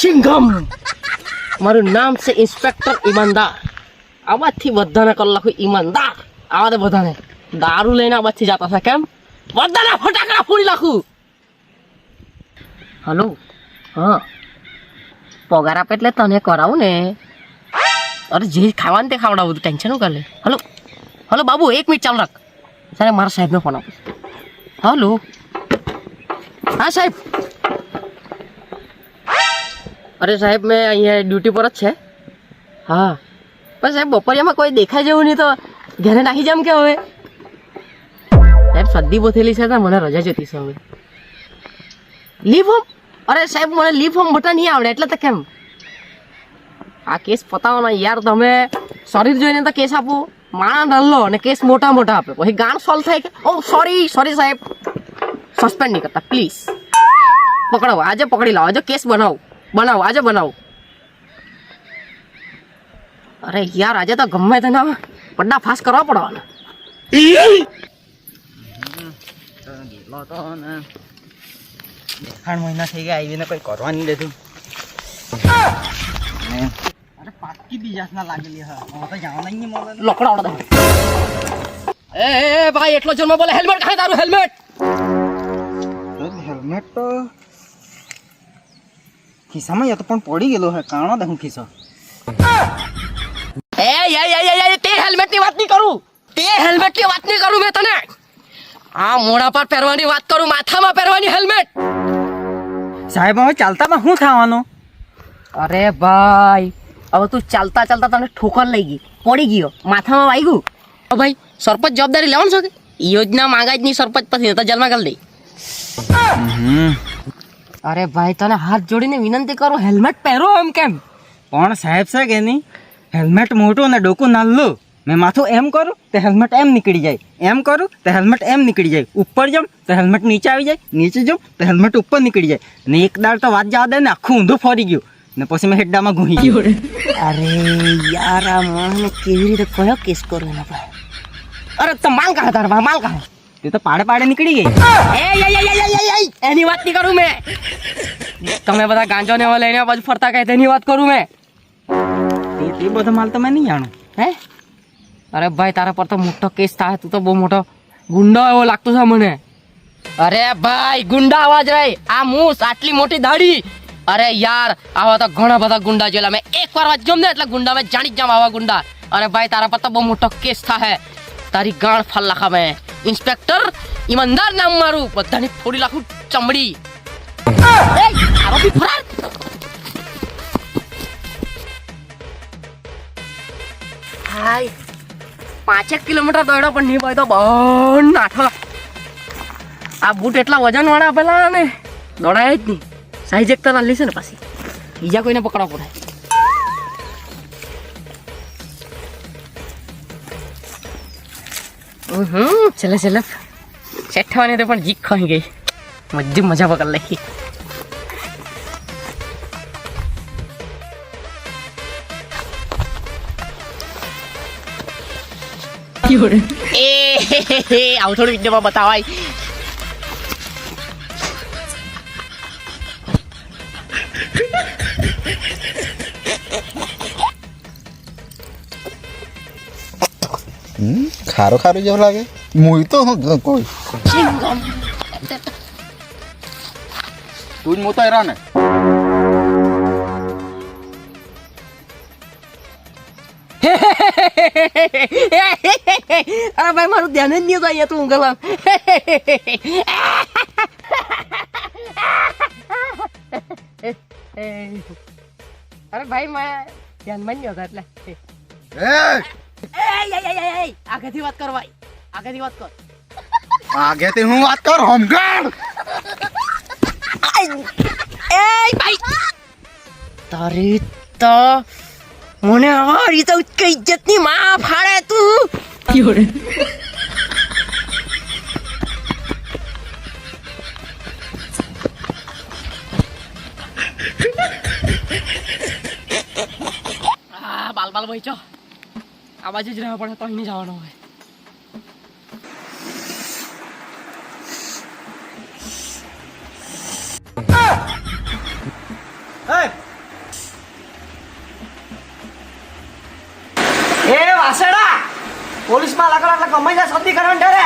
સિંઘમ મારું નામ છે ઇન્સ્પેક્ટર ઈમાનદાર. આવાથી બધાને કર લખું ઈમાનદાર. આવા દે બધાને દારૂ લઈને આવાથી જતા હતા કેમ બધાને ફટાકડા ફોડી નાખું. હલો હા પગાર આપે એટલે તને કરાવું ને. અરે જે ખાવાનું તે ખાવડાવું ટેન્શન કર લે. હલો હલો બાબુ 1 મિનિટ ચાલુ રાખ. સારે મારા સાહેબનો ફોન આપું. હલો હા સાહેબ. અરે સાહેબ મેં અહીંયા ડ્યુટી પર જ છે. હા પણ સાહેબ બપોરિયામાં કોઈ દેખાય જેવું નહીં તો ઘરે નાખી જામ કે હવે સાહેબ સદ્દી બોથેલી છે તો મને રજા જોતી છે હવે. લીવ હોમ અરે સાહેબ મને લીવ હોમ બટા નહીં આવડે એટલે તો કેમ આ કેસ પતાવવાનો યાર. તમે શરીર જોઈને તો કેસ આપો માણા નાનો અને કેસ મોટા મોટા આપે પછી ગાણ સોલ્વ થાય કે ઓ સોરી સાહેબ સસ્પેન્ડ નહીં કરતા પ્લીઝ. પકડો આજે પકડી લાવો આજે કેસ બનાવો આજે બનાવો. અરે યાર આજે તો ગમે તે ના પડા ફાસ કરવા પડવાનો. 8 મહિના થઈ ગયા આવીને કોઈ કરવા નહીં દેતું. અરે પાકી બીજાસ ના લાગેલી હા હવે તો જવા નહીં મળે. લોકડા ઓડા એ ભાઈ એટલો જન્મ બોલે હેલ્મેટ કાઢ તારું હેલ્મેટ. હેલ્મેટ તો ખિસ્સામાં યા તો પણ પડી ગયેલો હે કાણો દે હું ખિસ્સો. એ તે હેલ્મેટ ની વાત નહીં કરું. તે હેલ્મેટ ની વાત નહીં કરું મેં તને. આ મોઢા પર પહેરવાની વાત કરું માથામાં પહેરવાની હેલ્મેટ. સાહેબ હવે ચાલતામાં શું થવાનું. અરે ભાઈ હવે તું ચાલતા ચાલતા તને ઠોકર લઈ ગઈ પડી ગયો માથામાં વાગ્યું. ભાઈ સરપંચ જવાબદારી લેવાનું છે કે યોજના માંગા જ નહીં સરપંચ પછી તો જન્મા કરી દઈ. અરે ભાઈ તને હાથ જોડીને વિનંતી કરું હેલ્મેટ પહેરો એમ કેમ. પણ સાહેબ છે કે નહીં હેલ્મેટ મોટું ને ડોકું નાનું. મેં માથું એમ કરું તો હેલ્મેટ એમ નીકળી જાય એમ કરું તો હેલ્મેટ એમ નીકળી જાય ઉપર જાઉં તો હેલ્મેટ નીચે આવી જાય નીચે જાઉં તો હેલ્મેટ ઉપર નીકળી જાય ને એક દાળ તો વાત જવા દે ને આખું ઊંધું ફરી ગયું ને પછી મેં હેડ્ડામાં ઘૂહી ગયો. અરે યાર આ માણસને કેવી રીતે કયો કેસ કરો એના પર. અરે તો માલ કહા તારા માલ કહા તે તો પાડે નીકળી ગઈ. એની વાત નહીં કરું મેં. તમે બધા ગાંજો ને લઈને બાજુ ફરતા કહે તેની વાત કરું મેં. તે બધો માલ તો મેં નહીં જાણું. હે અરે ભાઈ તારા પર તો મોટો કેસ થાય. તું તો બહુ મોટો ગુંડા એવો લાગતો છે મને. અરે ભાઈ ગુંડા અવાજ રહી આ મૂસ આટલી મોટી દાઢી. અરે યાર આવા તો ઘણા બધા ગુંડા જોયેલા મેં. એકવાર વાત જોમ ને એટલે ગુંડા મેં જાણી જ જામ આવા ગુંડા. અરે ભાઈ તારા પર તો બહુ મોટો કેસ થાય. તારી ગાણ ફાલ લાખા મેં. ઇન્સ્પેક્ટર ઈમાનદાર નામ મારું બધાની ફોડી લાખું ચમડી. આરોપી ફરાર. હાય 5 કિલોમીટર દોડ્યો પણ નહીં ભાઈ તો બહુ નાઠો. આ બૂટ એટલા વજન વાળા આપેલા ને દોડાય જ નહીં. સાઈઝ એક તો નાલી છે ને પાછી બીજા કોઈને પકડવા પડે. છેલ્લે સેટ થવાની તો પણ જીક ખાઈ ગઈ. મજા પકડ લઈ. આવું થોડું વિડીયોમાં બતાવાય. ખારો જેવો લાગે મુઈ તો કોઈ તું જ મોતો હેરા ને. અરે ભાઈ મારું ધ્યાન જ નહીં હતું અહીંયા તું ઊંઘલા. અરે ભાઈ મેં ધ્યાનમાં નહીં હતા એટલે આગળથી વાત કર ભાઈ આગળથી વાત કર. આગેથી હું વાત કર હોમગાર્ડ. તારી તો મને હારી તો ઇજ્જત ની માં ફાડે તું. બાલ ભાઈ ચો આ બાજુ જ રહેવા પડે તો અહીં જવાનું હોય. પોલીસમાં લાગો એટલે ગમે ત્યાં સદી કરવાનું ડરે.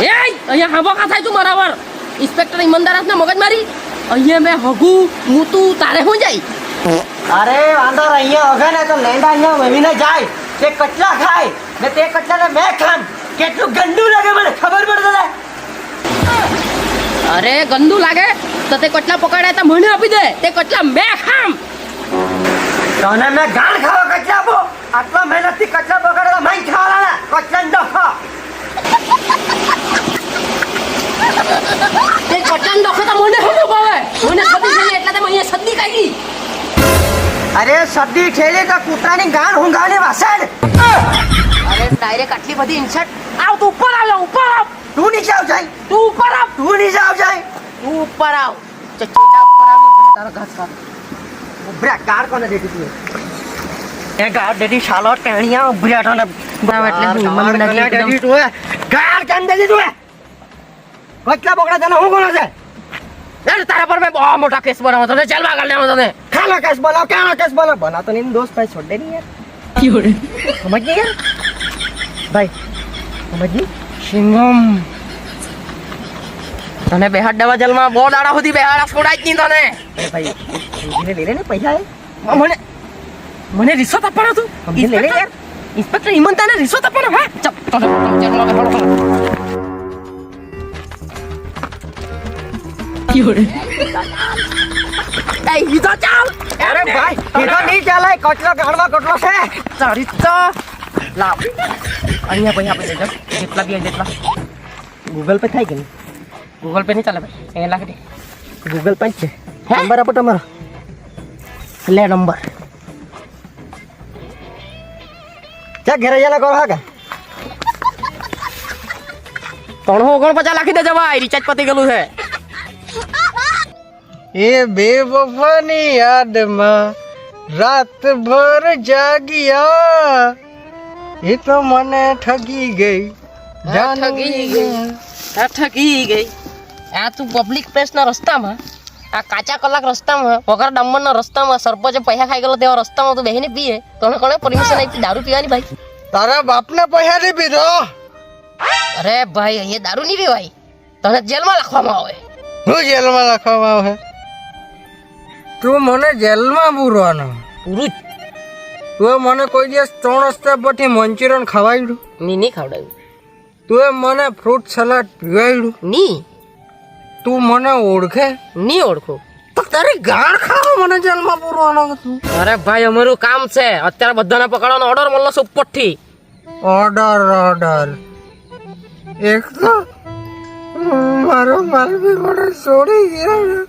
એ અહીંયા હાંભો કા થાય તું મારા પર ઇન્સ્પેક્ટર ઈમાનદાર મગજ મારી અહીંયા મેં હગું મૂતું તારે શું જાય અરે વાંધો નહીં, અહીંયા હગે ને તો લેંડા અહીંયા વહીને જાય. તે કચલા ખાય ને તે કચલાને મેં ખાન. કેટલું ગંદુ લાગે મને ખબર પડે છે. અરે ગંદુ લાગે તો તે કટલા પકડાય તો મને આપી દે તે કટલા મેં ખામ તને મેં ગાણ ખાવા કચલા આપો. આટલા મહેનતથી કચલા પકડે તો મેં ખાવાના કચલા ન ખા. તે કટલા ડોખો તો મને શું ભાવે મને સદી છે એટલે તમે અહીંયા સદી કાઢી અરે સદી ઠેલી તો કૂતરાની ગાણ હુંગાની વાસણ. અરે ડાયરેક્ટ આટલી બધી ઇન્સર્ટ આવ તું ઉપર આવ ઉપર આવ તું નીચે આવ જાય. તું ઉપર આવ તું નીચે આવ જાય. તું ઉપર આવ ચચીડા ઉપર આવ તારો ઘાસ ખા ઉભરા ગાળ કોને દેતી તું? એ ગાળ દેતી શાલો ટેણિયા ઉભરા તો ને બાવ એટલે હું ઈમાનદારી એકદમ તું ગાળ કેમ દેતી તું? કચલા પકડા તને હું કોનો છે? યાર તારા પર મેં બહુ મોટા કેસ બનાવો તને જેલમાં ગાળ દેવો તને ખાનો કેસ બોલાવ કાનો કેસ બોલાવ. બના તો નહીં દોસ્ત ભાઈ છોડ દે નહીં યાર. સમજ ગઈ યાર ભાઈ સમજ ગઈ. સિંગમ તને બેહાડ દેવા જેલમાં બહુ દાડા સુધી બેહાડા છોડાય જ નહીં તને અરે ભાઈ સમજીને લઈ લે ને પૈસા એ. મને મને રિશ્વત આપવાનો તું સમજીને લઈ લે યાર. ઇન્સ્પેક્ટર ઈમાનદારને રિશ્વત આપવાનો હા ચપ તને જેલમાં બેહાડો એ ઈતો ચાલ અરે ભાઈ કીધો નહીં ચાલે. કચરો ગાળવા કટલો છે. તારી તો લાવ અહીંયા પૈસા આપી દેજો જેટલા બી જેટલા ગૂગલ પે થાય કે નહીં? ગૂગલ પે નહીં ચાલે ભાઈ એ લાખ દે ગૂગલ પે જ છે. હે? નંબર આપો તમારો. લે નંબર ચા ઘરે જઈને કરો હા કે 349 લાખી દેજો ભાઈ રિચાર્જ પતી ગયેલું છે એ બેવફાની યાદમાં રાતભર જાગ્યા એ તો મને ઠગી ગઈ ઠગી ગઈ આ તું પબ્લિક પ્લેસના રસ્તામાં આ કાચા કલાક રસ્તામાં વગર ડામરના રસ્તામાં સરપંચે પૈસા ખાઈ ગયેલો તેવા રસ્તામાં તું બેહીને પીએ તને કોણે પરમિશન આપી દારૂ પીવાની ભાઈ તારા બાપને પૈસા નહીં પીધો અરે ભાઈ અહીંયા દારૂ નહીં પીવાય તને જેલમાં રાખવામાં આવે હું જેલમાં લખવામાં આવે તું મને જેલમાં પૂરવાનો પૂરું તું મને કોઈ દિવસ 3 રસ્તા પરથી મંચુરિયન ખવાડ્યું જ નહીં ખવડાવ્યું તું મને ફ્રૂટ સલાડ પીવાડ્યું નહીં તું મને ઓળખે નહીં ઓળખું તો તારી ગાળ ખાવા મને જેલમાં પૂરવાનો તું અરે ભાઈ અમારું કામ છે અત્યારે બધાને પકડવાનો ઓર્ડર મળલો છે ઉપરથી ઓર્ડર એક તો મારો માલ બી મને છોડી ગયા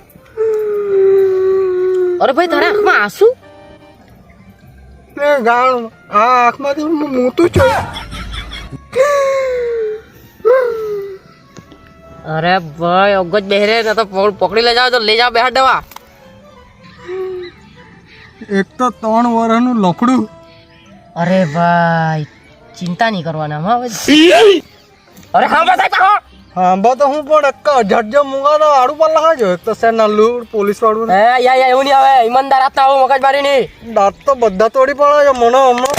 અરે ભાઈ તારા આંખમાં આંસુ ને ગાળ આ આંખમાંથી મોતું છે અરે ભાઈ અગજ બેહરે ને તો પકડી લઈ જાવ તો લઈ જાવ બેહાડ દેવા એક તો 3 વર્ષનું લફડું અરે ભાઈ ચિંતા નહીં કરવાના હા અરે હા બતાય હા બા તો હું પણ એક જડજો મુંગાનો આડું પર લખાજો એક તો છે નલ્લું પોલીસ વાળું એ યા એવું નહીં આવે ઈમાનદાર આપતા આવું મગજ મારી નહીં દાંત તો બધા તોડી પડે મને હમણાં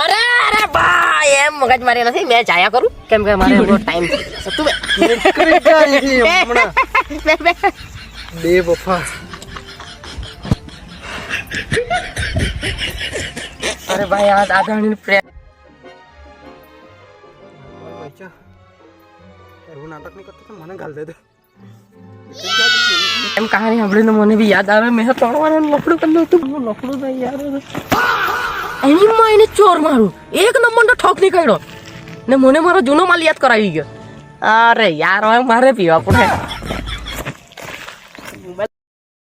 અરે અરે ભાઈ એમ મગજ મારી નથી મેં જાયા કરું કેમ કે મારે એવો ટાઈમ છે તું નીકળી જાય છે હમણાં બે બે બફા અરે ભાઈ આ દાદાની પ્રેમ એવું નાટક નહીં કરતો મને ગાલ દે દે એમ કહાની સાંભળીને મને બી યાદ આવે મેં તોડવાનું લફડું કરી હતું લફડું તો યાર એનીમાં એને ચોર મારું એક નંબરનો ઠોક નીકળ્યો ને મને મારો જૂનો માલ યાદ કરાવી ગયો અરે યાર હવે મારે પીવા પડે